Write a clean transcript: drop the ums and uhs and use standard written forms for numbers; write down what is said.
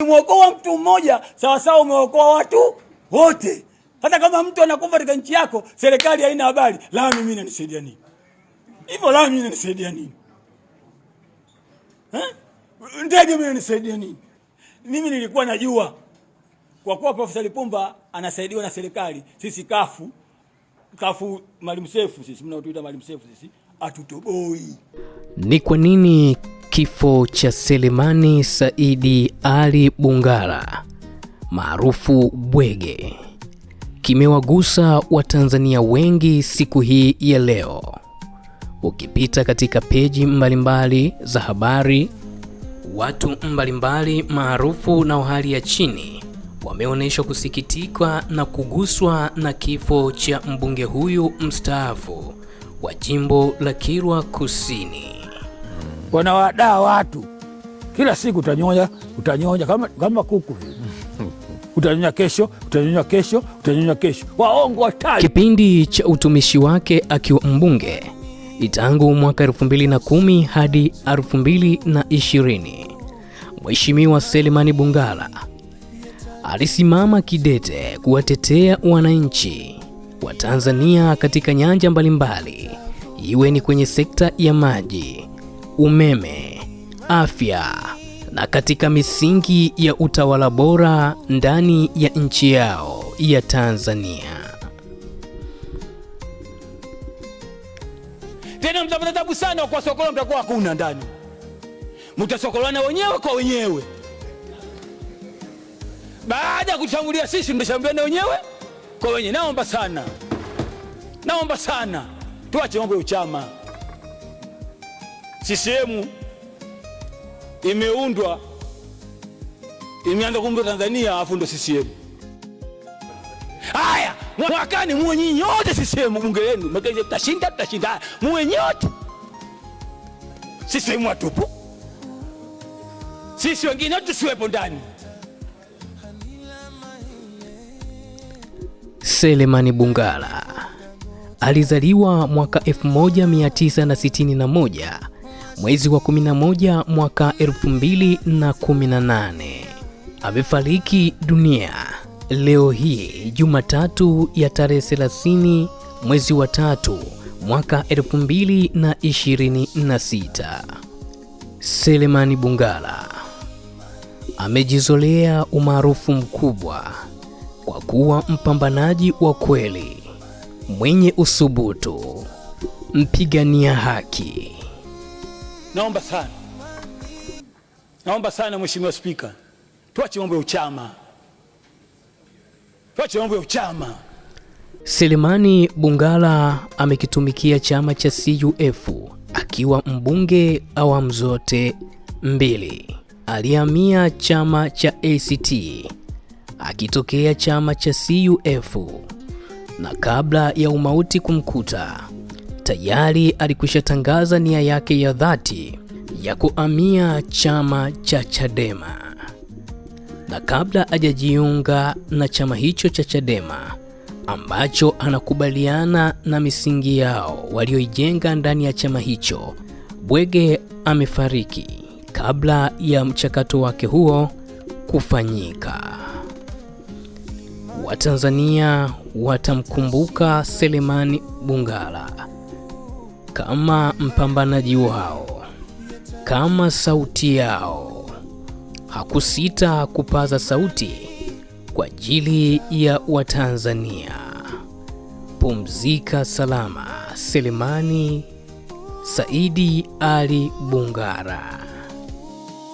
Umeokoa mtu mmoja sawa sawa umeokoa watu wote. Hata kama mtu anakufa katika nchi yako, serikali haina habari, la mimi inanisaidia nini? Hivyo la mimi inanisaidia nini? Ndege mimi inanisaidia nini? Mimi nilikuwa najua kwa kuwa Profesa Lipumba anasaidiwa na serikali, sisi kafu Mwalimu Seif, sisi mnaotuita Mwalimu Seif, sisi atutoboi. Ni kwa nini kifo cha Selemani Saidi Ali Bungala maarufu Bwege kimewagusa Watanzania wengi siku hii ya leo? Ukipita katika peji mbalimbali za habari, watu mbalimbali maarufu na hali ya chini wameonyesha kusikitika na kuguswa na kifo cha mbunge huyu mstaafu wa jimbo la Kilwa Kusini. Wanawadaa watu kila siku, utanyonya kama kuku. Utanyonya kesho, waongo watali. Kipindi cha utumishi wake akiwa mbunge tangu mwaka 2010 hadi 2020, Mheshimiwa Selemani Bungala alisimama kidete kuwatetea wananchi wa Tanzania katika nyanja mbalimbali, iwe ni kwenye sekta ya maji, umeme, afya na katika misingi ya utawala bora ndani ya nchi yao ya Tanzania. Tena mtapata tabu sana kwa sokolo, mtakuwa hakuna ndani, mtasokolana wenyewe kwa wenyewe. Baada ya kushambulia sisi, mtashambuliana wenyewe kwa wenyewe. Naomba sana tuache mambo ya uchama. CCM imeundwa, imeanza kuundwa Tanzania, afu ndo CCM. Haya, mwakani muwe nyinyi wote CCM bunge lenu, mkaje tutashinda, muwe nyote CCM watupu. Sisi wengine tusiwepo ndani. Selemani Bungala alizaliwa mwaka 1961 mwezi wa 11 mwaka 2018. Amefariki dunia leo hii Jumatatu ya tarehe 30 mwezi wa 3 mwaka 2026. Selemani Bungala amejizolea umaarufu mkubwa kwa kuwa mpambanaji wa kweli, mwenye usubutu, mpigania haki. Naomba sana Mheshimiwa Spika, tuache mambo ya uchama. Selemani Bungala amekitumikia chama cha CUF akiwa mbunge awamu zote mbili. Alihamia chama cha ACT akitokea chama cha CUF, na kabla ya umauti kumkuta tayari alikwisha tangaza nia yake ya dhati ya kuhamia chama cha Chadema. Na kabla hajajiunga na chama hicho cha Chadema ambacho anakubaliana na misingi yao walioijenga ndani ya chama hicho, Bwege amefariki kabla ya mchakato wake huo kufanyika. Watanzania watamkumbuka Selemani Bungala kama mpambanaji wao, kama sauti yao. Hakusita kupaza sauti kwa ajili ya Watanzania. Pumzika salama, Selemani Saidi Ali Bungala.